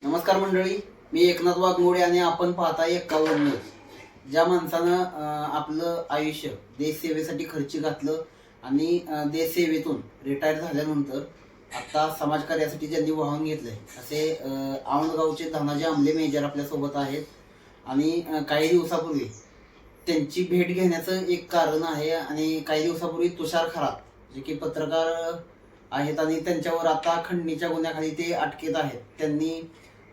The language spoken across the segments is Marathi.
नमस्कार मंडळी, मी एकनाथ वाघमोडे आणि आपण पाहताय 51 न्यूज. ज्या माणसानं आपलं आयुष्य देशसेवेसाठी खर्ची घातलं आणि देशसेवेतून रिटायर झाल्यानंतर आता समाजकार्यासाठी ज्यांनी वाहन घेतलंय असे आवणगावचे धनाजी आमले मेजर आपल्यासोबत आहेत. आणि काही दिवसापूर्वी त्यांची भेट घेण्याचं एक कारण आहे. आणि काही दिवसापूर्वी तुषार खरात जे की पत्रकार आहेत आणि त्यांच्यावर आता खंडणीच्या गुन्ह्याखाली ते अटकेत आहेत, त्यांनी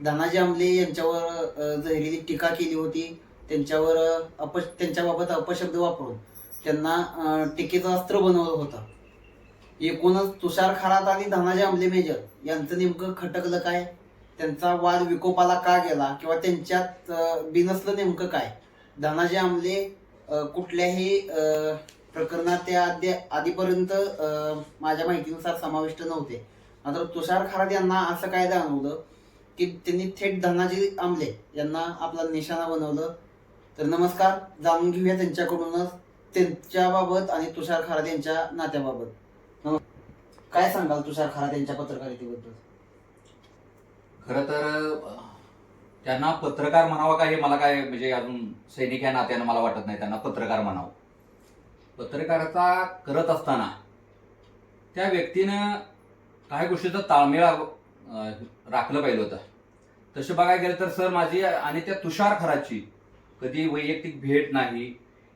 धनाजी आमले यांच्यावर जहिरीली टीका केली होती. त्यांच्यावर त्यांच्याबाबत अपशब्द वापरून त्यांना टीकेचं अस्त्र बनवलं होतं. एकूणच तुषार खरात आणि धनाजी आमले मेजर यांचं नेमकं खटकलं काय, त्यांचा वाद विकोपाला का गेला, किंवा त्यांच्यात बिनसलं नेमकं काय. धनाजी आमले कुठल्याही प्रकरणात त्या आधीपर्यंत माझ्या माहितीनुसार समाविष्ट नव्हते. मात्र तुषार खरात यांना असं काय जाणवलं की त्यांनी थेट धनाजी आमले यांना आपला निशाणा बनवलं. तर नमस्कार, जाणून घेऊया त्यांच्याकडूनच त्यांच्याबाबत आणि तुषार खरात यांच्या नात्याबाबत. काय सांगाल तुषार खरात यांच्या पत्रकारितेबद्दल? खरं तर त्यांना पत्रकार म्हणावं का हे मला काय म्हणजे अजून सैनिक या नात्यानं मला वाटत नाही त्यांना पत्रकार म्हणावं. पत्रकारिता करत असताना त्या व्यक्तीनं काही गोष्टीचं ताळमेळ राखलं पाहिजे होतं. तसं बघायला गेलं तर सर माझी आणि त्या तुषार खरातची कधी वैयक्तिक भेट नाही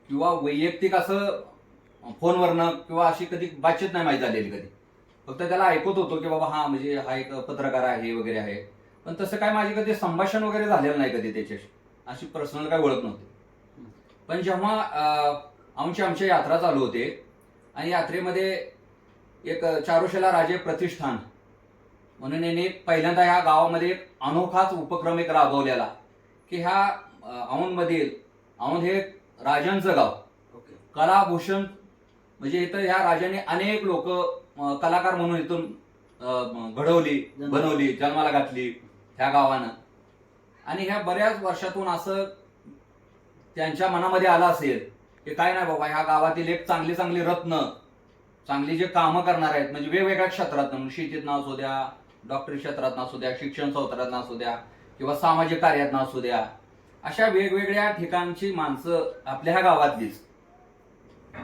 किंवा वैयक्तिक असं फोनवरनं किंवा अशी कधी बातचीत नाही माहीत झालेली कधी. फक्त त्याला ऐकत होतो की बाबा हा म्हणजे हा एक पत्रकार आहे वगैरे आहे, पण तसं काय माझी कधी संभाषण वगैरे झालेलं नाही कधी त्याच्याशी, अशी पर्सनल काय ओळख नव्हती. पण जेव्हा आमच्या यात्रा चालू होते आणि यात्रेमध्ये एक चारुशला राजे प्रतिष्ठान म्हणून यांनी पहिल्यांदा ह्या गावामध्ये एक अनोखाच उपक्रम एक राबवलेला की ह्या औंध हे राजांचं गाव, कलाभूषण म्हणजे इथं ह्या राजाने अनेक लोक कलाकार म्हणून इथून बनवली जन्माला घातली ह्या गावानं. आणि ह्या बऱ्याच वर्षातून असं त्यांच्या मनामध्ये आलं असेल की काय नाही बाबा, ह्या गावातील एक चांगली रत्न, चांगली जे कामं करणार आहेत म्हणजे वेगवेगळ्या क्षेत्रात, शेतीत ना असू द्या, डॉक्टरी क्षेत्रात असू द्या, शिक्षण क्षेत्रात असू द्या, किंवा सामाजिक कार्यात असू द्या, अशा वेगवेगळ्या ठिकाणची माणसं आपल्या ह्या गावातलीच,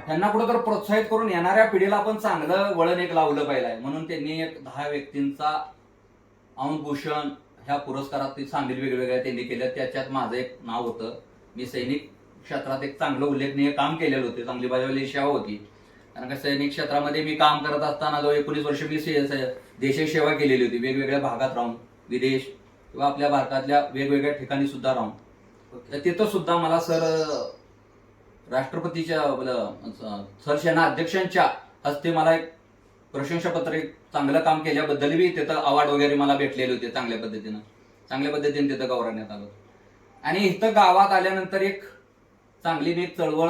त्यांना कुठं तर प्रोत्साहित करून येणाऱ्या पिढीला आपण चांगलं वळण एक लावलं पाहिजे. म्हणून त्यांनी एक 10 व्यक्तींचा औंधभूषण ह्या पुरस्कारात सामील वेगवेगळ्या त्यांनी केल्या. त्याच्यात माझं एक नाव होतं. मी सैनिक क्षेत्रात एक चांगलं उल्लेखनीय काम केलेलं होते, चांगली बजावलेली सेवा होती. कारण का सैनिक क्षेत्रामध्ये मी काम करत असताना जवळ 19 वर्ष मी देशाची सेवा केलेली होती, वेगवेगळ्या भागात राहून, विदेश किंवा आपल्या भारतातल्या वेगवेगळ्या ठिकाणी सुद्धा राहून. तर तिथं सुद्धा मला सर राष्ट्रपतीच्या सरसेना अध्यक्षांच्या हस्ते मला एक प्रशंसापत्र, एक चांगलं काम केल्याबद्दल बी तिथं अवॉर्ड वगैरे मला भेटलेले होते. चांगल्या पद्धतीने तिथं गौरवण्यात आलं. आणि इथं गावात आल्यानंतर एक चांगली एक चळवळ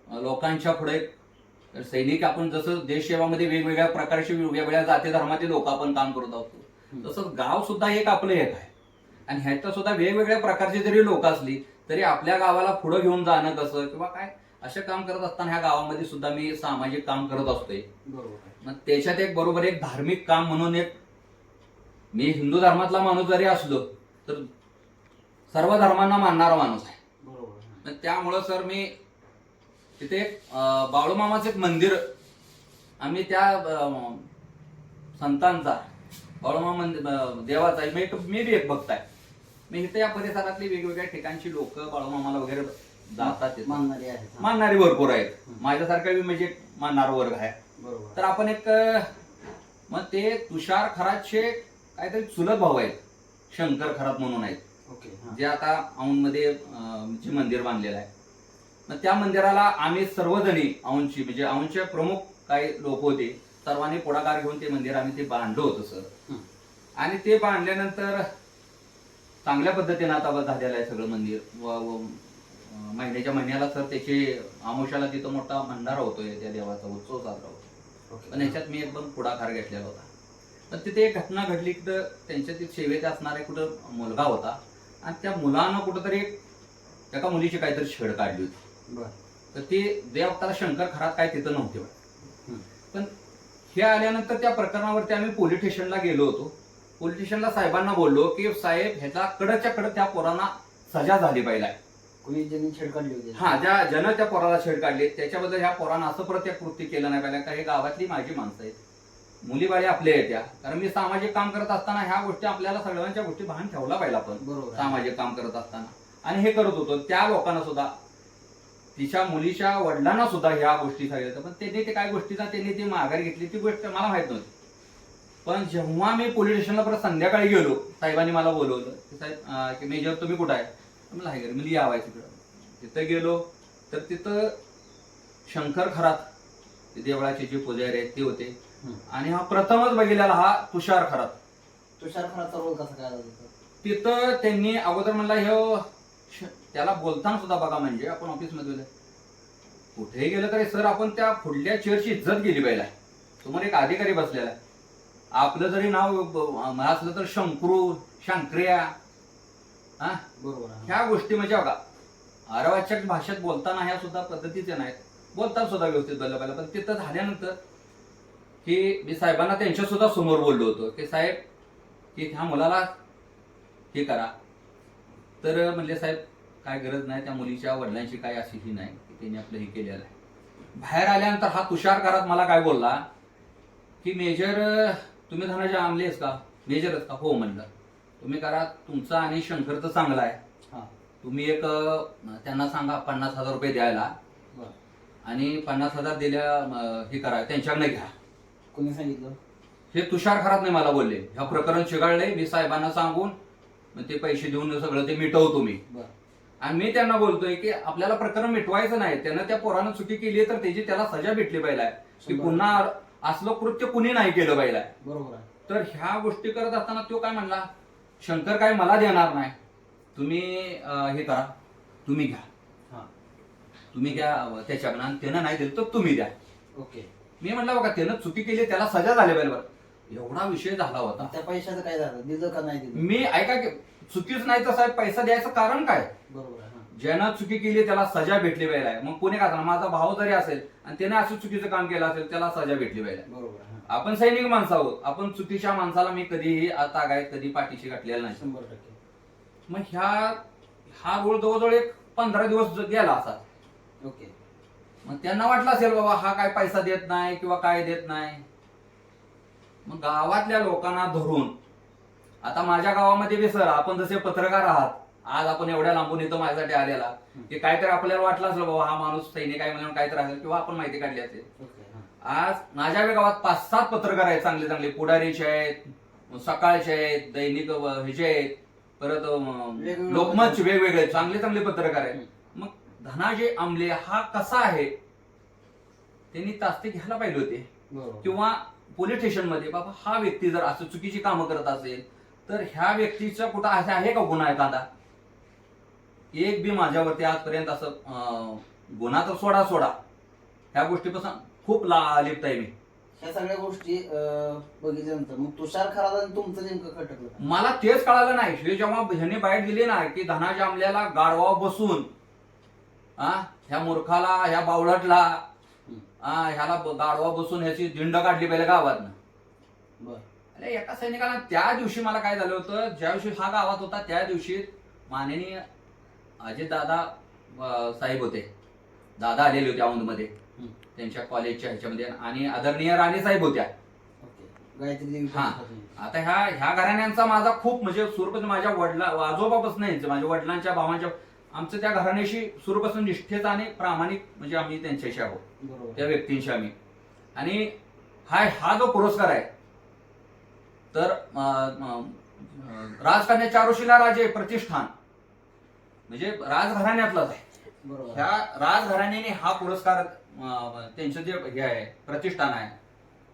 लोकांच्या पुढे, सैनिक आपण जसं देशसेवामध्ये वेगवेगळ्या प्रकारचे वेगवेगळ्या जाती धर्मातील लोक आपण काम करत आहोत, तसंच गाव सुद्धा एक आपलं एक आहे. आणि ह्याच्यात सुद्धा वेगवेगळ्या प्रकारची जरी लोक असली तरी आपल्या गावाला पुढे घेऊन जाणं कसं किंवा काय असं काम करत असताना ह्या गावामध्ये सुद्धा मी सामाजिक काम करत असतोय. मग त्याच्यात एक बरोबर एक धार्मिक काम म्हणून एक, मी हिंदू धर्मातला माणूस जरी असलो तर सर्व धर्मांना मानणारा माणूस आहे. मग त्यामुळं सर मी तिथे बाळूमामाचं एक मंदिर, आम्ही त्या संतांचा बाळूमामा देवाचा मी बी एक भक्त आहे. मी इथे या परिसरातली वेगवेगळ्या ठिकाणची लोक बाळूमामाला वगैरे जातात, मानणारी भरपूर आहेत. माझ्यासारखा बी म्हणजे मानणारा वर्ग आहे. तर आपण एक मग ते तुषार खरातचे काहीतरी चुलत भाऊ आहेत, शंकर खरात म्हणून आहेत, जे आता औंधमध्ये जे मंदिर बांधलेलं आहे. मग त्या मंदिराला आम्ही सर्वजणी म्हणजे औंधचे प्रमुख काही लोक होते, सर्वांनी पुढाकार घेऊन ते मंदिर आम्ही ते बांधलं होतं सर. आणि ते बांधल्यानंतर चांगल्या पद्धतीने आता झालेलं आहे सगळं मंदिर. महिन्याच्या महिन्याला सर त्याची आमोशाला तिथं मोठा भंडारा होतोय, त्या देवाचा उत्सव साजरा होतो. पण ह्याच्यात मी एकदम पुढाकार घेतलेला होता. पण तिथे एक घटना घडली की त्यांच्या तिथे सेवेत असणारा कुठं मुलगा होता आणि त्या मुलानं कुठंतरी एका मुलीची काहीतरी छेड काढली होती. तर ते देवताला शंकर खरात काय तिथं नव्हते. पण हे आल्यानंतर त्या प्रकरणावरती आम्ही पोलीस स्टेशनला गेलो होतो पोलिटिशियनला साहेबांना बोललो की साहेब ह्याचा कडच्या कडक त्या पोरांना सजा झाली पाहिजे. कोणी ज्यांनी छेड काढली होती हा, ज्यानं त्या पोराला छेड काढली त्याच्याबद्दल ह्या पोरानं असं प्रत्येक कृत्य केलं नाही पाहिजे. काही गावातली माझी माणसं आहेत, मुलीबाळी आपल्या येत्या. कारण मी सामाजिक काम करत असताना ह्या गोष्टी आपल्याला सगळ्यांच्या गोष्टी भान ठेवला पाहिजे आपण बरोबर. सामाजिक काम करत असताना. आणि हे करत होतो त्या लोकांना सुद्धा, तिच्या मुलीच्या वडिलांना सुद्धा ह्या गोष्टी सांगितल्या. पण त्यांनी ते काय गोष्टीचा त्यांनी ती माघार घेतली ती गोष्ट मला माहित नव्हती. पण जेव्हा मी पोलीस स्टेशनला परत संध्याकाळी गेलो, साहेबांनी मला बोलवलं की साहेब की मेजर तुम्ही कुठं आहे? म्हणलं आहे घरी. म्हणजे यावाय तिकडं. तिथं गेलो तर तिथं शंकर खरात ते देवळाचे जे पुजारी आहेत ते होते. आणि हा प्रथमच बघितलेला हा तुषार खरात. तुषार खराचा रोल कसा काय होता? तिथं त्यांनी अगोदर म्हणला त्याला बोलताना सुद्धा बघा, म्हणजे आपण ऑफिसमध्ये कुठेही गेलं तरी सर आपण त्या पुढल्या चेअरची इज्जत केली पाहिजे. समोर एक अधिकारी बसलेला आहे, आपलं जरी नाव असलं तर शंकरू, शंकर्या, हा बरोबर. ह्या गोष्टी म्हणजे बघा अरवाचक भाषेत बोलताना ह्या सुद्धा पद्धतीचे नाहीत. बोलताना सुद्धा व्यवस्थित बोललं पाहिजे. पण तिथं झाल्यानंतर की मी साहेबांना त्यांच्या सुद्धा समोर बोललो होतो की साहेब की ह्या मुलाला हे करा. तर म्हणले साहेब काय गरज नाही, त्या मुलीच्या वडिलांची काय अशी ही नाही की त्यांनी आपलं हे केलेलं आहे. बाहेर आल्यानंतर हा तुषार करात मला काय बोलला की मेजर तुम्ही धनाजी आमलेस का? मेजरच का? हो म्हणलं. तुम्ही करा, तुमचा आणि शंकरचं चांगलं आहे. तुम्ही एक त्यांना सांगा 50,000 रुपये द्यायला आणि 50,000 दिल्या हे करा, त्यांच्याकडे घ्या. कोणी सांगितलं? हे तुषार खरात नाही मला बोलले. ह्या प्रकरण चिघाळले, मी साहेबांना सांगून मग ते पैसे देऊन सगळं ते मिटवतो मी. आणि मी त्यांना बोलतोय की आपल्याला प्रकरण मिटवायचं नाही, त्यानं त्या पोरानं चुकी केली तर त्याची त्याला सजा भेटली पाहिजे की पुन्हा असलं कृत्य कुणी नाही केलं पाहिजे. बरोबर. तर ह्या गोष्टी करत असताना तो काय म्हणला, शंकर काय मला देणार नाही, तुम्ही हे करा, तुम्ही घ्या, तुम्ही घ्या त्याच्याकडनं, आणि त्यानं नाही दिलं तर तुम्ही द्या. ओके. मी म्हटलं बघा त्यानं चुकी केली त्याला सजा झाली पाहिजे. एवढा विषय झाला होता. त्या पैशाचं काय झालं? दिलं का नाही दिलं? मी ऐका की चुकीच नाही तर साहेब पैसा द्यायचं कारण काय? बरोबर. ज्यानं चुकी केली त्याला सजा भेटली पाहिजे. मग कोणी काय सांगणार, माझा भाऊ जरी असेल आणि त्याने असं चुकीचं काम केलं असेल त्याला सजा भेटली पाहिजे. बरोबर. आपण सैनिक माणसं आहोत, आपण चुकीच्या माणसाला मी कधीही तागायत कधी पाठीशी गाठलेला नाही. 100%. मग हा रोल जवळजवळ एक 15 दिवस गेला असा. ओके. मग त्यांना वाटलं असेल बाबा हा काय पैसा देत नाही किंवा काय देत नाही. मग गावातल्या लोकांना धरून, आता माझ्या गावामध्ये बी सर आपण जसे पत्रकार आहात, आज आपण एवढ्या लांबून इथं माझ्यासाठी आलेला की काहीतरी आपल्याला वाटलं असेल बाबा हा माणूस सैनिक आहे म्हणून काहीतरी असेल किंवा आपण माहिती काढली असेल. आज माझ्या गावात 5-7 पत्रकार आहेत, चांगले चांगले पुढारीचे आहेत, सकाळचे आहेत, दैनिक ह्याचे आहेत, परत लोकमतचे वेगवेगळे चांगले चांगले पत्रकार आहेत. मग धनाजी आमले हा कसा आहे त्यांनी तास्ते घ्यायला पाहिजे होते. किंवा पोलीस स्टेशन मध्ये बाबा हा व्यक्ती जर असं चुकीची कामं करत असेल तर ह्या व्यक्तीचा कुठं असं आहे का गुन्हा एखादा? एक बी माझ्यावरती आजपर्यंत असं गुन्हा तर सोडा ह्या गोष्टीपासून खूप लिप्त आहे मी. ह्या सगळ्या गोष्टी बघितल्यानंतर मग तुषार खरात आणि तुमचं नेमकं खटकलं? मला तेच कळालं नाही. हे जेव्हा ह्याने बाईट दिली ना की धनाजी आमल्याला गाडवा बसून ह्या मूर्खाला, ह्या बावळटला, ह्याला गाडवा बसून ह्याची धिंड काढली पाहिजे गावातनं. अरे एका सैनिकाला त्या दिवशी मला काय झालं होतं, ज्या दिवशी हा गावात होता त्या दिवशी माननीय अजित दादा साहेब होते, दादा आलेले होते औंधमध्ये त्यांच्या कॉलेजच्या ह्याच्यामध्ये, आणि आदरणीय राणे साहेब होत्या. हा, आता ह्या घराण्यांचा माझा खूप म्हणजे सुरूपासून माझ्या आजोबापासून नाही, माझ्या वडिलांच्या भावांच्या, आमचं त्या घराण्याशी सुरूपासून निष्ठेचा आणि प्रामाणिक म्हणजे आम्ही त्यांच्याशी आहोत, त्या व्यक्तींशी आम्ही. आणि हा जो पुरस्कार आहे तर राजकन्या चारुशिला राजे प्रतिष्ठान म्हणजे राजघराण्यातलाच आहे. ह्या राजघराण्याने हा पुरस्कार त्यांचं जे हे आहे प्रतिष्ठान आहे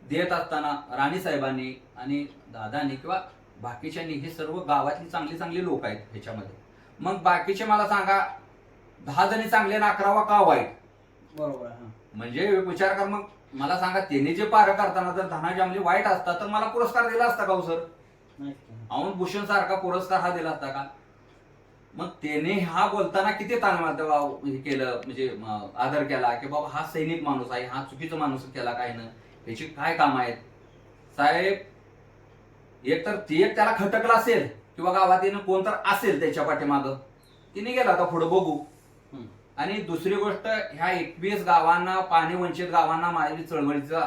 देत असताना राणी साहेबांनी आणि दादांनी किंवा बाकीच्यांनी, हे सर्व गावातली चांगली चांगली लोक आहेत ह्याच्यामध्ये. मग बाकीचे मला सांगा 10 जणी चांगले आणि 11वा का वाईट? बरोबर. म्हणजे विचार कर, मग मला सांगा त्यांनी जे पार करताना जर धनाजी आमले वाईट असता तर मला पुरस्कार दिला असता का हो सर? औंध भूषण सारखा पुरस्कार हा दिला असता का? मग त्याने हा बोलताना किती हे केलं, म्हणजे आदर केला की बाबा हा सैनिक माणूस आहे, हा चुकीचा माणूस केला काय ना, याची काय काम आहेत साहेब? एक तर ती एक त्याला खटकला असेल किंवा गावातील कोण तर असेल त्याच्या पाठीमागं, तिने गेला आता पुढे बघू. आणि दुसरी गोष्ट, ह्या 21 गावांना, पाणी वंचित गावांना माझी चळवळीचा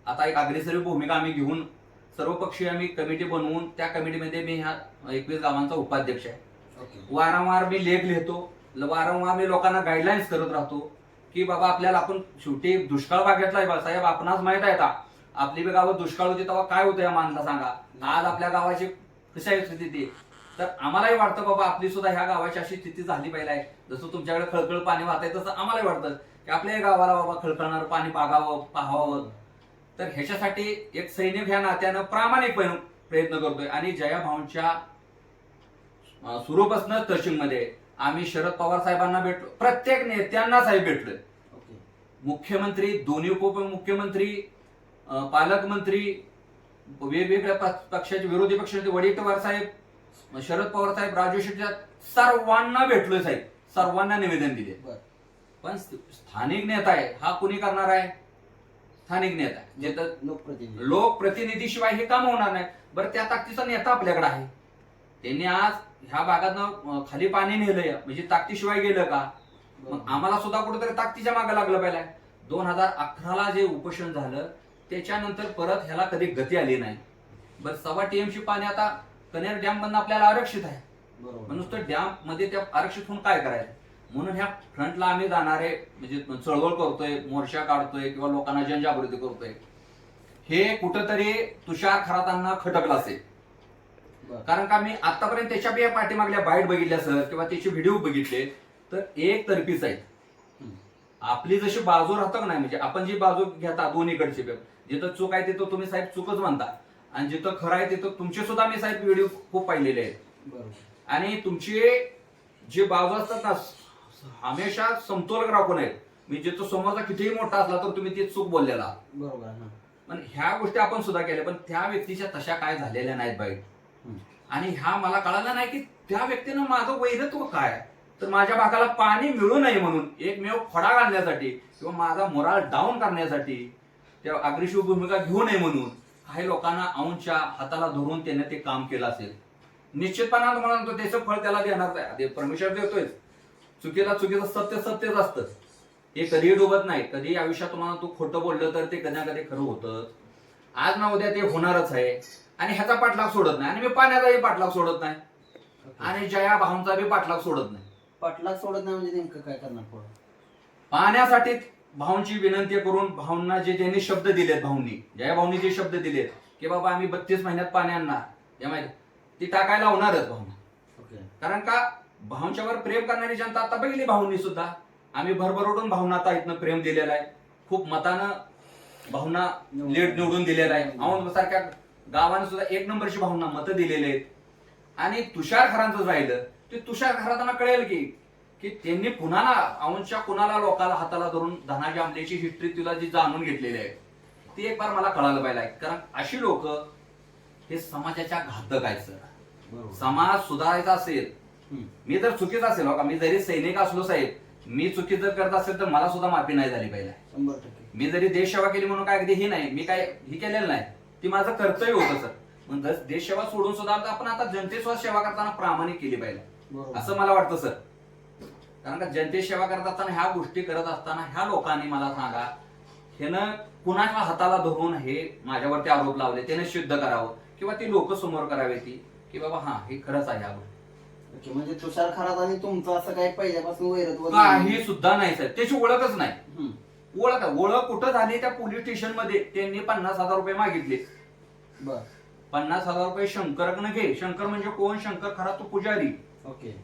आता एक अग्रेसरी भूमिका आम्ही घेऊन सर्वपक्षीय आम्ही कमिटी बनवून त्या कमिटीमध्ये मी ह्या 21 गावांचा उपाध्यक्ष आहे. वारंवार मी लेख लिहितो, वारंवार मी लोकांना गाईडलाईन्स करत राहतो की बाबा आपल्याला, आपण शेवटी दुष्काळ भागातला आहे साहेब, आपणास माहित आहे का आपली गावात दुष्काळ होती तेव्हा काय होतं या मानला सांगा. आज आपल्या गावाची कशी आहे स्थिती, तर आम्हालाही वाटतं बाबा आपली सुद्धा ह्या गावाची अशी स्थिती झाली पाहिजे आहे. जसं तुमच्याकडे खळखळ पाणी वाहत आहे तसं आम्हालाही वाटतं की आपल्या गावाला बाबा खळखळणार पाणी पाहावं पाहावं. तर ह्याच्यासाठी एक सैनिक ह्या नात्यानं प्रामाणिकपणे प्रयत्न करतोय. आणि जया भाऊंच्या सुरूपासून तहसील मध्ये आम्ही शरद पवार साहेबांना भेटलो, प्रत्येक नेत्यांना साहेब भेटलोय. मुख्यमंत्री, दोन्ही उपमुख्यमंत्री, पालकमंत्री, वेगवेगळ्या पक्षाचे, विरोधी पक्षाचे वडेट्टीवार साहेब, शरद पवार साहेब, राजू शेट्टी, सर्वांना भेटलोय साहेब, सर्वांना निवेदन दिले. पण स्थानिक नेता आहे हा कुणी करणार आहे? स्थानिक नेता, जे तर लोकप्रतिनिधीशिवाय हे काम होणार नाही. बरं, त्या ताकदीचा नेता आपल्याकडे आहे. त्यांनी आज ह्या भागातनं खाली पाणी नेलंय, म्हणजे ताकदीशिवाय गेलं का? मग आम्हाला सुद्धा कुठेतरी ताकदीच्या मागे लागलं पाहिजे. 2011ला जे उपोषण झालं त्याच्यानंतर परत ह्याला कधी गती आली नाही. बरं, 1.25 TMC पाणी आता कनेर डॅम मधून आपल्याला आरक्षित आहे. म्हणून तो डॅम मध्ये त्या आरक्षित होऊन काय करायचं, म्हणून ह्या फ्रंटला आम्ही जाणारे म्हणजे चळवळ करतोय, मोर्चा काढतोय किंवा लोकांना जनजागृती करतोय. हे कुठंतरी तुषार खरातांना खटकलं असेल, कारण का मी आतापर्यंत त्याच्या पाठीमागल्या बाईट बघितल्या सर किंवा त्याचे व्हिडिओ बघितले तर एक तर्फीच आहेत. आपली जशी बाजू राहतं का नाही, म्हणजे आपण जी बाजू घेता दोन्हीकडची, जिथं चूक आहे तिथं तुम्ही साहेब चूकच म्हणता आणि जिथं खरं आहे तिथं तुमचे सुद्धा मी साहेब व्हिडिओ खूप पाहिलेले आहेत. आणि तुमची जी बाजू असतात ना हमेशा समतोल राखून आहेत. मी जिथं समोरचा कितीही मोठा असला तर तुम्ही ती चूक बोललेला बरोबर. पण ह्या गोष्टी आपण सुद्धा केल्या, पण त्या व्यक्तीच्या तशा काय झालेल्या नाहीत बाईट. आणि ह्या मला कळालं नाही की त्या व्यक्तीनं माझं वैधत्व काय, तर माझ्या भागाला पाणी मिळू नये म्हणून एकमेव खोडा घालण्यासाठी किंवा माझा मोराल डाऊन करण्यासाठी, त्या अग्रेसिव्ह भूमिका घेऊ नये म्हणून काही लोकांना औंच्या हाताला धरून त्याने ते काम केलं असेल. निश्चितपणानं म्हणतो त्याचं फळ त्याला देणार आहे, परमेश्वर देतोय. चुकीला चुकीचं सत्य सत्यच असतं, हे कधीही डुबत नाही. कधी आयुष्यात तुम्हाला तू खोटं बोललं तर ते कधी ना कधी खरं होतं. आज ना उद्या ते होणारच आहे. आणि ह्याचा पाठलाग सोडत नाही, आणि मी पाण्याचाही पाठलाग सोडत नाही, आणि जया भाऊंचा बी पाठलाग सोडत नाही. पाठलाग सोडत नाही म्हणजे नेमकं काय करणार पुढे? पाण्यासाठी भाऊंची विनंती करून भाऊंना जे ज्यांनी शब्द दिलेत, भाऊंनी जया भाऊंनी जे शब्द दिलेत की बाबा आम्ही 32 महिन्यात पाणी आणणार, ती टाकायला होणारच भाऊंना. कारण का भाऊंच्यावर प्रेम करणारी जनता आता बघितली भाऊंनी सुद्धा. आम्ही भरभरोडून भाऊंना आता इथनं प्रेम दिलेलं आहे, खूप मतानं भाऊंना लीड निवडून दिलेला आहे. औंध सारख्या गावाने सुद्धा 1 नंबरची भाऊंना मतं दिलेले आहेत. आणि तुषार खरांचं राहिलं ते तुषार खरातांना कळेल की त्यांनी पुन्हा औंधच्या कुणाला लोकाला हाताला धरून धनाजी आमलेची हिस्ट्री तुला जी जाणून घेतलेली आहे ती एक बार मला कळालं पाहिजे. कारण अशी लोक हे समाजाच्या घातक आहेत सर. समाज सुधारायचा असेल, मी जर चुकीचा असेल का, मी जरी सैनिक असलो साहेब, मी चुकी जर करत असेल तर मला सुद्धा माफी नाही झाली पाहिजे. 100%. मी जरी देश सेवा केली म्हणून काय अगदी ही नाही, मी काय ही केलेलं नाही, ती माझं कर्तव्य होतं सर. मग देश सेवा सोडून सुद्धा आपण आता जनतेसोबत सेवा करताना प्रामाणिक केली पाहिजे असं मला वाटतं सर. कारण का जनतेची सेवा करत असताना ह्या गोष्टी करत असताना ह्या लोकांनी मला सांगा, ह्यानं कुणाच्या हाताला धरून हे माझ्यावरती आरोप लावले त्याने सिद्ध करावं किंवा ती लोक समोर करावी ती की बाबा हा हे खरंच आहे. या म्हणजे तुषार खरात आणि तुमचं असं काही पहिल्यापासून वैरत्व काही सुद्धा नाही साहेब, त्याची ओळखच नाही. ओळख कुठं झाली, त्या पोलीस स्टेशन मध्ये त्यांनी 50,000 रुपये मागितले. 50,000 रुपये शंकरकडनं घे. शंकर म्हणजे कोण? शंकर खरा तो पुजारी, ओके,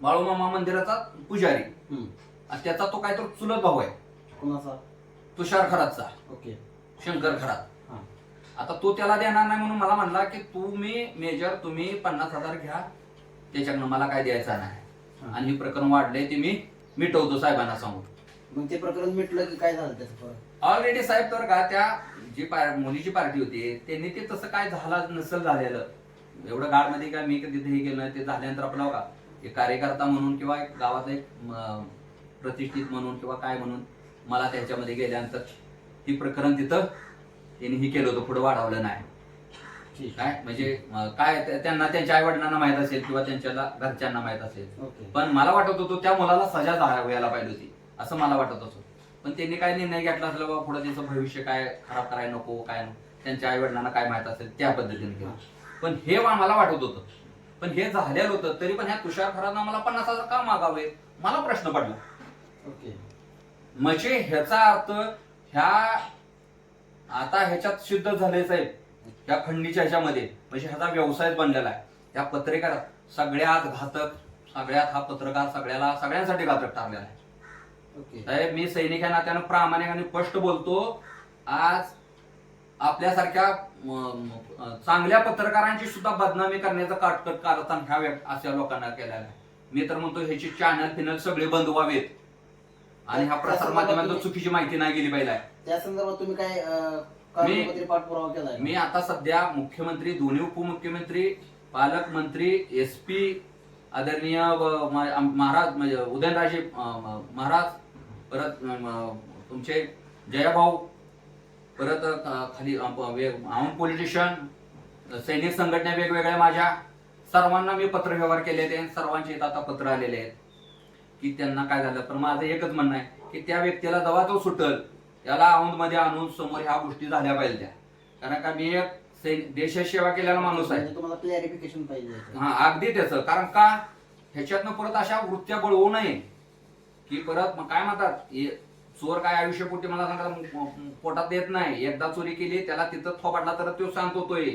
बाळूमामा मंदिराचा पुजारी. त्याचा तो काय तर चुलत भाऊ आहे. कोणाचा? तुषार खरातचा. ओके, शंकर खरात. आता तो त्याला देणार नाही म्हणून मला म्हणला की तुम्ही मेजर तुम्ही 50,000 घ्या, त्याच्याकडनं मला काय द्यायचं नाही, आणि हे प्रकरण वाढलंय ते मी मिटवतो साहेबांना सांगून. मग ते प्रकरण मिटलं की काय झालं त्याचं? ऑलरेडी साहेब तर का त्या जी मुलीची पार्टी होती त्यांनी ते तसं काय झालं नसेल झालेलं, एवढं गाडमध्ये काय मी तिथे हे केलं ते झाल्यानंतर आपला का एक कार्यकर्ता म्हणून किंवा एक गावात एक प्रतिष्ठित म्हणून किंवा काय म्हणून मला त्याच्यामध्ये गेल्यानंतर ही प्रकरण तिथं त्यांनी हे केलं होतं, पुढे वाढवलं नाही. ठीक. काय म्हणजे काय त्यांना त्यांच्या आई वडिलांना माहित असेल किंवा त्यांच्या घरच्यांना माहित असेल, ओके. पण मला वाटत होतं त्या मुलाला सजा व्हायला पाहिजे होती असं मला वाटत होतं. पण त्यांनी काय निर्णय घेतला असेल बाबा पुढे त्यांचं भविष्य काय खराब करायला नको, काय नको, त्यांच्या आई वडिलांना काय माहित असेल त्या पद्धतीने केलं. पण हे मला वाटत होतं, पण हे झालेलं होतं तरी पण ह्या तुषार खराना मला 50,000 का मागावे मला प्रश्न पडला. ओके. म्हणजे ह्याचा अर्थ ह्या आता ह्याच्यात सिद्ध झाले साहेब, ह्या खंडीच्या ह्याच्यामध्ये म्हणजे ह्याचा व्यवसायच बनलेला आहे. त्या पत्रकार सगळ्यात घातक, सगळ्यात हा पत्रकार सगळ्यांसाठी घातक ठरलेला आहे. ओके. साहेब मी सैनिक या नात्यानं प्रामाणिक आणि स्पष्ट बोलतो. आज आपल्यासारख्या चांगल्या पत्रकारांची सुद्धा बदनामी करण्याचं काटकट कारस्थान ह्या अशा लोकांना केलेलं आहे. मी तर म्हणतो ह्याची चॅनल फिनल सगळे बंद व्हावेत आणि ह्या प्रसार माध्यमातून चुकीची माहिती नाही गेली पाहिजे. त्या संदर्भात तुम्ही काय कागदपत्री पाठपुरावा केलाय? मी आता सध्या मुख्यमंत्री, दोन्ही उपमुख्यमंत्री, पालकमंत्री, SP आदरणीय महाराज म्हणजे उदयनराजे महाराज, परत तुमचे जयाभाऊ, परत खाली पॉलिटिशियन, सैनिक संघटना वेगवेगळ्या माझ्या सर्वांना मी पत्र व्यवहार केले आहेत. सर्वांचे आता पत्र आलेले आहेत की त्यांना काय झालं. पण माझं एकच म्हणणं आहे की त्या व्यक्तीला जेव्हा तो सुटल त्याला औंधमध्ये आणून समोर ह्या गोष्टी झाल्या पाहिजे. कारण का मी एक देशाची सेवा केलेला माणूस आहे. तुम्हाला क्लॅरिफिकेशन पाहिजे. हा अगदी त्याचं, कारण का ह्याच्यातनं परत अशा वृत्त्या बळवू नये की परत काय म्हणतात चोर काय आयुष्यपोटी मला सांगा पोटात देत नाही. एकदा चोरी केली त्याला तिथं थोपाडला तर तो शांत होतोय,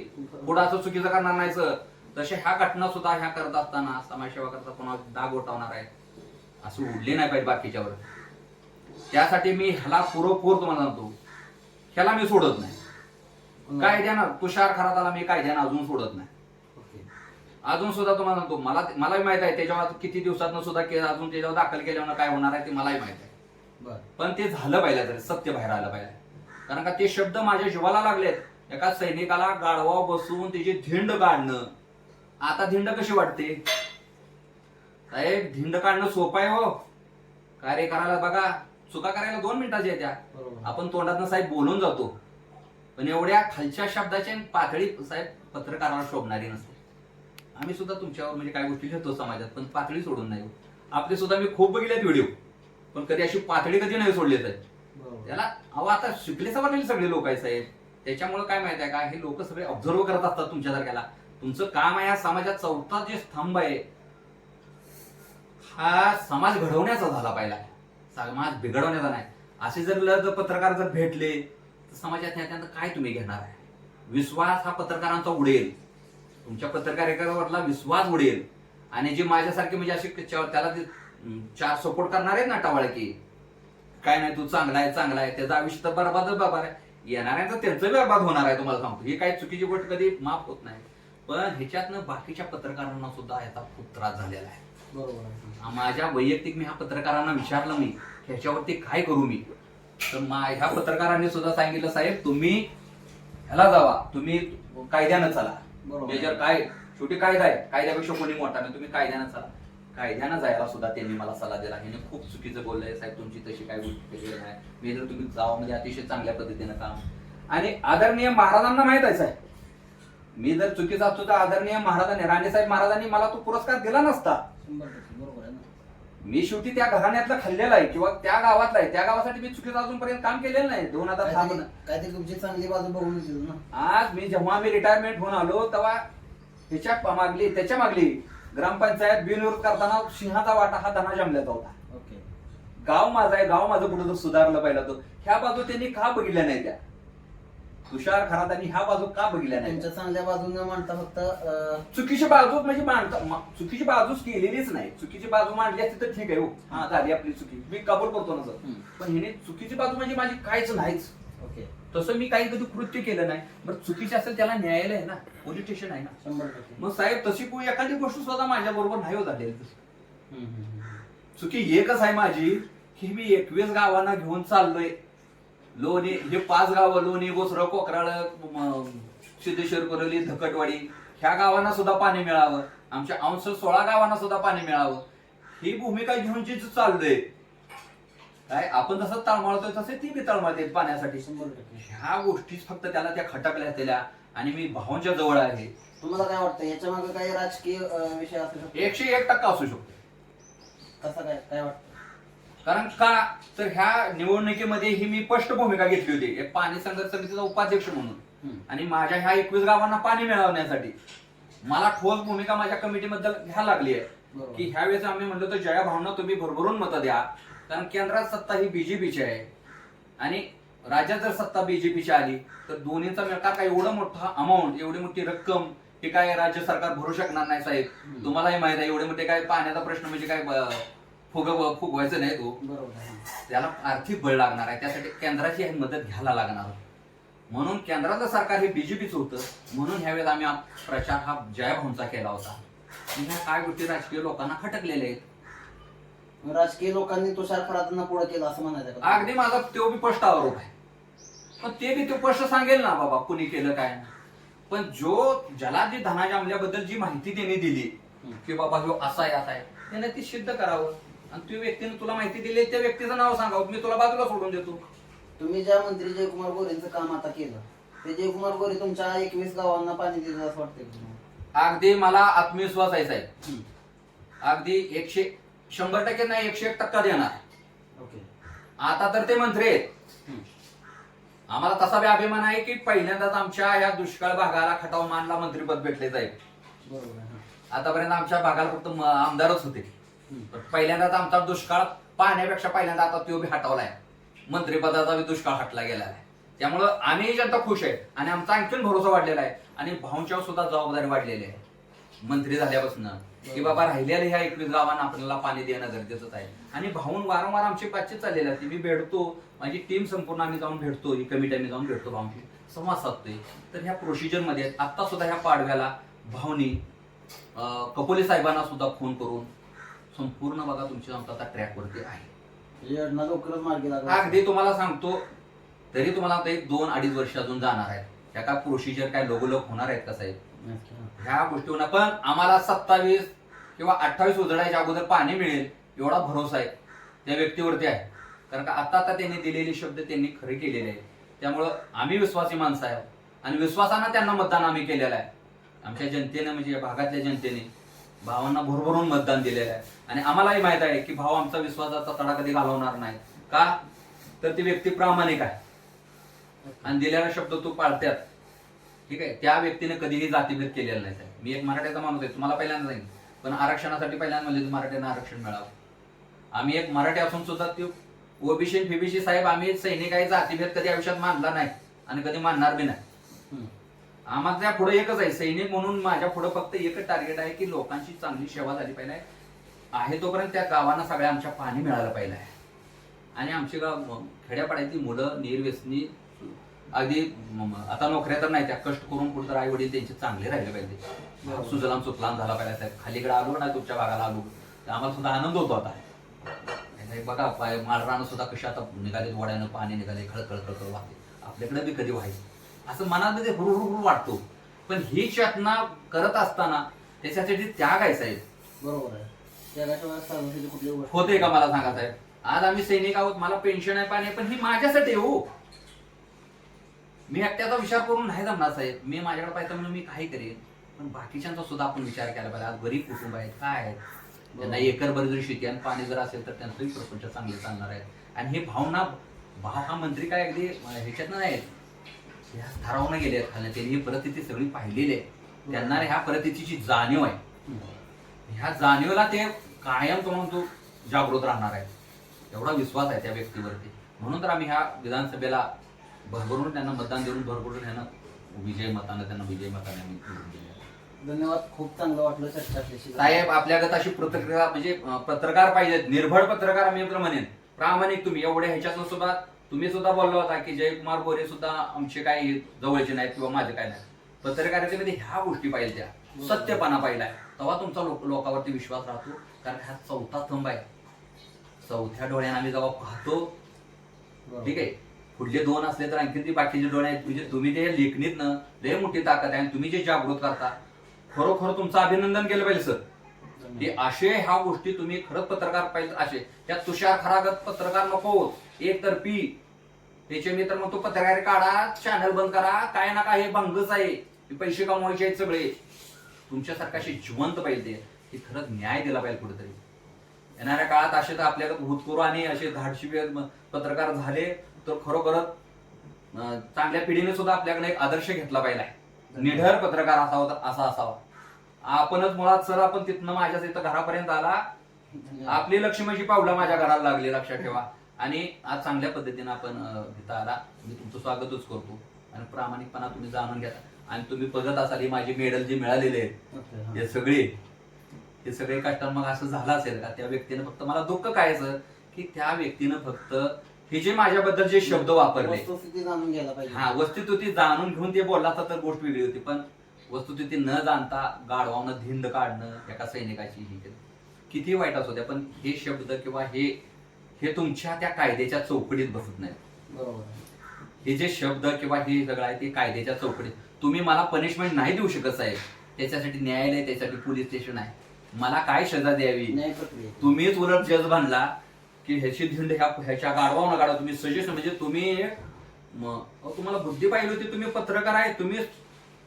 पुढं असं चुकीचं करणार नाही सर. तसे ह्या घटना सुद्धा ह्या करत असताना समाजसेवा करता कोणाला दाग उठवणार आहे असं उडले नाही पाहिजे बाकीच्यावर. त्यासाठी मी ह्याला पुरोपूर तुम्हाला सांगतो, ह्याला मी सोडत नाही. कायद्यानं तुषार खराताला मी कायद्यानं अजून सोडत नाही. अजून सुद्धा तुम्हाला सांगतो, मलाही माहित आहे त्याच्यावर किती दिवसातनं सुद्धा अजून त्याच्यावर दाखल केल्यावर काय होणार आहे ते मलाही माहित आहे. पण ते झालं पाहिजे, तरी सत्य बाहेर आलं पाहिजे. कारण का ते शब्द माझ्या जीवाला लागलेत. एका सैनिकाला गाढवा बसून त्याची धिंड काढणं, आता धिंड कशी वाटते साहेब? धिंड काढणं सोपं आहे हो. कार्य करायला बघा, चुका करायला 2 मिनिटाच्या येत्या. आपण तोंडातनं साहेब बोलून जातो, पण एवढ्या खालच्या शब्दाची पातळी साहेब पत्रकाराला शोभणारी नसते. आम्ही सुद्धा तुमच्यावर म्हणजे काही गोष्टी लिहितो समाजात, पण पातळी सोडून नाही. आपले सुद्धा मी खूप बघितलेत व्हिडिओ, पण कधी अशी पातळी कधी नाही सोडली साहेब. त्याला अहो आता शिकले सवरलेले सगळे लोक आहे साहेब. त्याच्यामुळे काय माहिती आहे का, हे लोक सगळे ऑब्झर्व करत असतात तुमच्यासारख्याला. तुमचं काम आहे या समाजात चौथा जे स्तंभ आहे हा समाज घडवण्याचा झाला पाहिजे, समाज बिघडवण्याचा नाही. असे जर पत्रकार जर भेटले तर समाजात त्यानंतर काय तुम्ही घेणार आहे? विश्वास हा पत्रकारांचा उडेल, तुमच्या पत्रकारितेवरला विश्वास उडेल. आणि जे माझ्यासारखे म्हणजे असे त्याला ते 4 सपोर्ट करणार आहेत ना टावाळकी, काय नाही तू चांगला आहे त्याचं आयुष्य तर बरबादच बाबा आहे. येणाऱ्यांचं त्यांचं बरबाद होणार आहे तुम्हाला सांगतो. ही काही चुकीची गोष्ट कधी माफ होत नाही. पण ह्याच्यातनं बाकीच्या पत्रकारांना सुद्धा याचा खूप त्रास झालेला आहे. बरोबर. माझ्या वैयक्तिक मी ह्या पत्रकारांना विचारलं मी ह्याच्यावरती काय करू मी, तर ह्या पत्रकारांनी सुद्धा सांगितलं साहेब तुम्ही ह्याला जावा, तुम्ही कायद्यानं चला. मेजर काय शेवटी कायदा आहे, कायद्यापेक्षा कोणी मोठा नाही, तुम्ही कायद्यानं चला. कायद्यानं जायला सुद्धा त्यांनी मला सल्ला दिला. ह्याने खूप चुकीचं बोललंय साहेब, तुमची तशी काही गोष्ट केलेली नाही. मी जर तुम्ही गावामध्ये अतिशय चांगल्या पद्धतीनं काम, आणि आदरणीय महाराजांना माहित आहे साहेब, मी जर चुकीचा असतो तर आदरणीय महाराजांनी राणेसाहेब महाराजांनी मला तो पुरस्कार दिला नसता. बरोबर आहे ना. मी शेवटी त्या घराण्यातला खाल्लेला आहे किंवा त्या गावातला आहे, त्या गावासाठी मी चुकीचं अजूनपर्यंत काम केलेलं नाही. 2010 काहीतरी तुमची चांगली बाजू बघून येतील ना. आज मी जेव्हा मी रिटायरमेंट होऊन आलो तेव्हा त्याच्या मागली ग्रामपंचायत बिनविरोध करताना सिंहाचा वाटा हा धना जमल्याचा होता. ओके. गाव माझं आहे, गाव माझं कुठं सुधारलं पाहिजे तो. ह्या बाजू त्यांनी का बघितल्या नाही? त्या तुषार खरातांनी ह्या बाजू का बघितल्या नाही? त्यांच्या चांगल्या बाजून मांडता फक्त चुकीची बाजू म्हणजे चुकीची बाजूच केलेलीच नाही. चुकीची बाजू मांडली असती तर ठीक आहे, हो हा झाली आपली चुकी, मी कबूल करतो ना सर. पण हिने चुकीची बाजू म्हणजे माझी काहीच नाहीच. ओके. तसं मी काही कधी कृत्य केलं नाही. बरं चुकीची असेल त्याला न्यायालय आहे ना, पोलीस स्टेशन आहे ना. 100%. मग साहेब तशी कोणी एखादी गोष्ट सुद्धा माझ्या बरोबर नाही होत आली. चुकी एकच आहे माझी की मी 21 गावांना घेऊन चाललोय. लोणी हे 5 गावं, लोणी, बोसरं, कोकराळ, सिद्धेश्वर, कोरली, धकटवाडी, ह्या गावांना सुद्धा पाणी मिळावं. आमच्या अंश 16 गावांना सुद्धा पाणी मिळावं, ही भूमिका घेऊन जे चाललोय. काय आपण जसं तळमळतोय तसे ती बी तळमळते पाण्यासाठी. 100%. ह्या गोष्टी फक्त त्याला त्या खटकल्या असलेल्या आणि मी भावांच्या जवळ आहे. तुम्हाला काय वाटतं याच्या मागे काही राजकीय विषय असू शकतो? 101% असू शकतो. कसं काय काय वाटतं? कारण का तर ह्या निवडणुकीमध्ये ही मी स्पष्ट भूमिका घेतली होती एक पाणी संघर्ष समितीचा उपाध्यक्ष म्हणून. आणि माझ्या ह्या 21 गावांना पाणी मिळवण्यासाठी मला ठोस भूमिका माझ्या कमिटीबद्दल घ्यायला लागली आहे की ह्यावेळेस आम्ही म्हणलो तर जया भावना तुम्ही भरभरून मतं द्या. कारण केंद्रात सत्ता ही बीजेपीची आहे आणि राज्यात जर सत्ता बीजेपीची आली तर दोन्हीचा मिळकार काय एवढं मोठा अमाऊंट, एवढी मोठी रक्कम हे काय राज्य सरकार भरू शकणार नाही साहेब. तुम्हालाही माहित आहे एवढे मोठे काय पाण्याचा प्रश्न म्हणजे काय फुगवायचं नाही तो. त्याला आर्थिक बळ लागणार आहे, त्यासाठी केंद्राची मदत घ्यायला लागणार. म्हणून केंद्राचं सरकार हे बीजेपीचं होतं. म्हणून ह्यावेळेस आम्ही प्रचार हा जयाभाऊंचा केला होता. ह्या काय गोष्टी राजकीय लोकांना खटकलेल्या आहेत. राजकीय लोकांनी तुषार खरातांना पुढे केलं असं म्हणायचं का? अगदी माझा तो बी स्पष्ट आरोप आहे. पण ते बी तो स्पष्ट सांगेल ना बाबा कुणी केलं काय. पण ज्याला जी धनाच्या अंमल्याबद्दल जी माहिती त्यांनी दिली की बाबा ह्यो असा आहे त्याने ती सिद्ध करावं. आणि त्या व्यक्तीने तुला माहिती दिली त्या व्यक्तीचं नाव सांगावं, मी तुला बाजूला सोडून देतो. तुम्ही ज्या मंत्री जयकुमार गोरेंचं काम आता केलं ते जयकुमार गोरे तुमच्या 21 गावांना पाणी दिलं असं वाटतंय? अगदी मला आत्मविश्वास आहे साहेब. अगदी 100% नाही 101% देणार. आता तर ते मंत्री आहेत. आम्हाला तसा बी अभिमान आहे की पहिल्यांदाच आमच्या ह्या दुष्काळ भागाला खटाव मानला मंत्रीपद भेटले जाईल. आतापर्यंत आमच्या भागाला फक्त आमदारच होते. पहिल्यांदाच आमचा दुष्काळ पाहण्यापेक्षा पहिल्यांदा आता तो बी हटवलाय. मंत्रिपदाचा बी दुष्काळ हटला गेला आहे. त्यामुळं आम्ही जनता खुश आहे आणि आमचा आणखीन भरोसा वाढलेला आहे आणि भाऊंच्यावर सुद्धा जबाबदारी वाढलेली आहे मंत्री झाल्यापासून की बाबा राहिलेल्या ह्या 21 गावांना आपल्याला पाणी देणं गरजेचंच आहे. आणि भाऊन वारंवार आमची बातचीत चाललेली असते. मी भेटतो, माझी टीम संपूर्ण आम्ही जाऊन भेटतो, ही कमिटी आम्ही जाऊन भेटतो, भाऊंशी संवाद साधतोय. तर ह्या प्रोसिजर मध्ये आता सुद्धा ह्या पाडव्याला भाऊनी कपोले साहेबांना सुद्धा फोन करून संपूर्ण बघा तुमची जनता आता ट्रॅकवरती आहे. लवकरच मार्गी लागला. अगदी तुम्हाला सांगतो तरी तुम्हाला आता 2-2.5 वर्ष अजून जाणार आहेत. त्या काय प्रोसिजर काय लोगोलोग होणार आहेत का साहेब ह्या गोष्टीवर. पण आम्हाला 27 किंवा 28 उजळायच्या अगोदर पाणी मिळेल एवढा भरोसा आहे त्या व्यक्तीवरती आहे. कारण का आता त्यांनी दिलेले शब्द त्यांनी खरे केलेले आहेत. त्यामुळं आम्ही विश्वासी माणसं आहे आणि विश्वासानं त्यांना मतदान आम्ही केलेलं आहे. आमच्या जनतेने म्हणजे भागातल्या जनतेने भावांना भरभरून मतदान दिलेलं आहे आणि आम्हालाही माहित आहे की भाव आमचा विश्वासाचा तडा कधी घालवणार नाही. का तर ती व्यक्ती प्रामाणिक आहे आणि दिलेला शब्द तो पाळत्यात. ठीक आहे, त्या व्यक्तीने कधीही जातीभेद केलेला नाही. मी एक मराठ्याचा माणूस आहे, तुम्हाला पहिल्यांदा जाईल पण आरक्षणासाठी पहिल्यांदा म्हणजे मराठ्यांना आरक्षण मिळावं. आम्ही एक मराठी असून सुद्धा ते ओबीसी फिबीसी साहेब आम्ही सैनिक आहे जातीभेद कधी आयुष्यात मानला नाही आणि कधी मानणार बी नाही. आम्हाला पुढे एकच आहे सैनिक म्हणून माझ्या पुढे फक्त एकच टार्गेट आहे की लोकांची चांगली सेवा झाली पाहिजे आहे तोपर्यंत त्या गावांना सगळ्या आमच्या पाणी मिळालं पाहिजे आहे. आणि आमची गाव खेड्यापाड्यातली मुलं निर्व्यसनी अगदी आता नोकऱ्या तर नाही त्या कष्ट करून कुठं आई वडील त्यांचे चांगले राहिले पाहिजे. सुजलाम सुफलाम झाला पाहिजे साहेब. खालीकडे आलो ना तुमच्या भागाला आलो तर आम्हाला सुद्धा आनंद होतो. आता बघा माळरानं सुद्धा कशी आता निघाले वड्यानं पाणी निघाले खळखळ खळखळ वाहते. आपल्याकडे बी कधी व्हायचं असं मनामध्ये हुरहुर वाटतो. पण ही चेतना करत असताना त्याच्यासाठी त्याग आहे साहेब. बरोबर आहे. होते का मला सांगा साहेब. आज आम्ही सैनिक आहोत, मला पेन्शन आहे पाणी आहे पण ही माझ्यासाठी हो. मी एकट्याचा विचार करून नाही जमणार साहेब. मी माझ्याकडे पाहिजे म्हणून मी काही करेन पण बाकीच्यांचा सुद्धा आपण विचार केला पाहिजे. आज गरीब कुटुंब आहेत काय आहेत त्यांना एकरभर जरी शेती आणि पाणी जर असेल तर त्यांचंही प्रपंच चांगले चालणार आहे. आणि हे भाव हा मंत्री काय अगदी ह्याच्यात नाही ठरवून गेले आहेत खाली. त्यांनी ही परिस्थिती सगळी पाहिलेली आहे. त्यांना ह्या परिस्थितीची जाणीव आहे. ह्या जाणीवला ते कायम तो म्हणतो जागृत राहणार आहे एवढा विश्वास आहे त्या व्यक्तीवरती. म्हणून तर आम्ही ह्या विधानसभेला भरभरून त्यांना मतदान देऊन भरभरून त्यांना विजय मताने आम्ही निवडून दिले. धन्यवाद. खूप चांगलं वाटलं चर्चा साहेब. आपल्यागत अशी प्रतिक्रिया म्हणजे पत्रकार पाहिजेत, निर्भड पत्रकार. आम्ही म्हणेन प्रामाणिक. तुम्ही एवढ्या ह्याच्यातून सुद्धा तुम्ही सुद्धा बोलला होता की जयकुमार गोरे सुद्धा आमचे काही जवळचे नाहीत किंवा माझे काय नाही. पत्रकारितेमध्ये ह्या गोष्टी पाहिजे, त्या सत्यपणा पाहिलाय तेव्हा तुमचा लोकांवरती विश्वास राहतो. कारण हा चौथा स्तंभ आहे. चौथ्या डोळ्याने आम्ही जेव्हा पाहतो ठीक आहे पुढले 2 असले तर आणखी ती बाकीचे डोळे आहेत तुझे. तुम्ही ते लेखणीतनं लय मोठी ताकद आहे आणि तुम्ही जे जागृत करता खरोखर तुमचं अभिनंदन केलं पाहिजे सर. की असे ह्या गोष्टी तुम्ही खरंच पत्रकार पाहिजे. असे त्या तुषार खरागत पत्रकार नको एकतर्फी त्याचे मित्र मग तो पत्रकार काढा, चॅनल बंद करा, काय ना काय हे भंगच आहे, हे पैसे कमवायचे आहेत सगळे. तुमच्यासारखा असे जिवंत पाहिजे की खरंच न्याय दिला पाहिजे कुठेतरी. येणाऱ्या काळात असे तर आपल्याकडे भूतपूर्व आणि असे धाडशी पत्रकार झाले तर खरोखरच चांगल्या पिढीने सुद्धा आपल्याकडे एक आदर्श घेतला पाहिजे. निडर पत्रकार असा असावा. आपणच मुळात सर आपण तिथनं माझ्या इथं घरापर्यंत आला, आपली लक्ष्मीची पावलं माझ्या घराला लागली, लक्षात ठेवा. आणि आज चांगल्या पद्धतीने आपण इथं आला, मी तुमचं स्वागतच करतो. आणि प्रामाणिकपणा तुम्ही जाणून घ्या. आणि तुम्ही बघत असाल ही माझी मेडल जे मिळालेले आहेत हे सगळे कष्ट मग असं झालं असेल का? त्या व्यक्तीनं फक्त मला दुःख काय सर की त्या व्यक्तीनं फक्त हे जे माझ्याबद्दल जे शब्द वापरले, वस्तुस्थिती जाणून घ्यायला पाहिजे. हा, वस्तुस्थिती जाणून घेऊन ते बोलला तर गोष्ट वेगळी होती. पण वस्तुस्थिती न जाणता गाढवानं धिंड काढणं एका सैनिकाची ही किती वाईट असू द्या, पण हे शब्द किंवा हे तुमच्या त्या कायद्याच्या चौकटीत बसत नाहीत. बरोबर. हे जे शब्द किंवा हे सगळं आहे ते कायद्याच्या चौकटीत. तुम्ही मला पनिशमेंट नाही देऊ शकत साहेब, त्याच्यासाठी न्यायालय, त्याच्यासाठी पोलीस स्टेशन आहे. मला काय सजा द्यावी? न्याय प्रक्रिया. तुम्हीच उलट जज बनला की ह्याची धिंड ह्याच्या गाढवा काढा. तुम्ही सजेस्ट म्हणजे तुम्ही तुम्हाला बुद्धी पाहिली होती, तुम्ही पत्रकार आहे,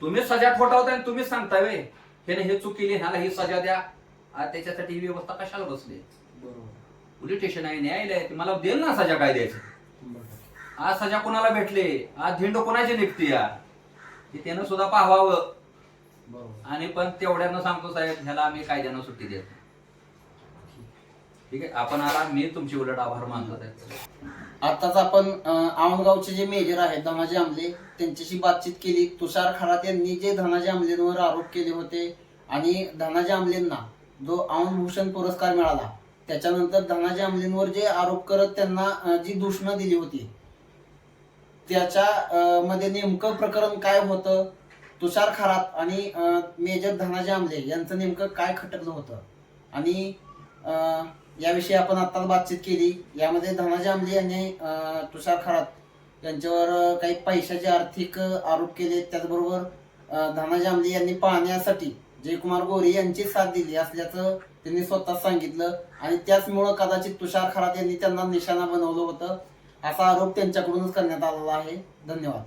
तुम्हीच सजा ठोठावताय आणि तुम्हीच सांगताय वे हे चूक केली, ह्याला ही सजा द्या. त्याच्यासाठी ही व्यवस्था कशाला बसली? बरोबर. पोलीस स्टेशन आहे, न्यायालय आहे, मला देईल ना सजा काय द्यायची. आज सजा कोणाला भेटले, आज धिंड कोणाची निघते या हे त्यानं सुद्धा पाहावं. आणि पण तेवढ्यानं सांगतो साहेब, ह्याला आम्ही कायद्यानं सुट्टी देतो. ठीक आहे, आपण आला, मी तुमचे उलट आभार मानतो साहेब. आताच आपण आवणगावचे जे मेजर आहेत धनाजी आमले त्यांच्याशी बातचीत केली. तुषार खरात यांनी जे धनाजी आमलेंवर आरोप केले होते आणि धनाजी आमलेंना जो औंधभूषण पुरस्कार मिळाला, त्याच्यानंतर धनाजी आमलेंवर जे आरोप करत त्यांना जी दूषणं दिली होती, त्याच्या मध्ये नेमकं प्रकरण काय होतं, तुषार खरात आणि मेजर धनाजी आमले यांचं नेमकं काय खटकलं होतं, आणि याविषयी आपण आता बातचीत केली. यामध्ये धनाजी आमले यांनी तुषार खरात यांच्यावर काही पैशाचे आर्थिक आरोप केले. त्याचबरोबर धनाजी आमले यांनी पाहण्यासाठी जयकुमार गोरे यांची साथ दिली असल्याचं त्यांनी स्वतः सांगितलं. आणि त्याचमुळं कदाचित तुषार खरात यांनी त्यांना निशाणा बनवलं होतं, असा आरोप त्यांच्याकडूनच करण्यात आलेला आहे. धन्यवाद.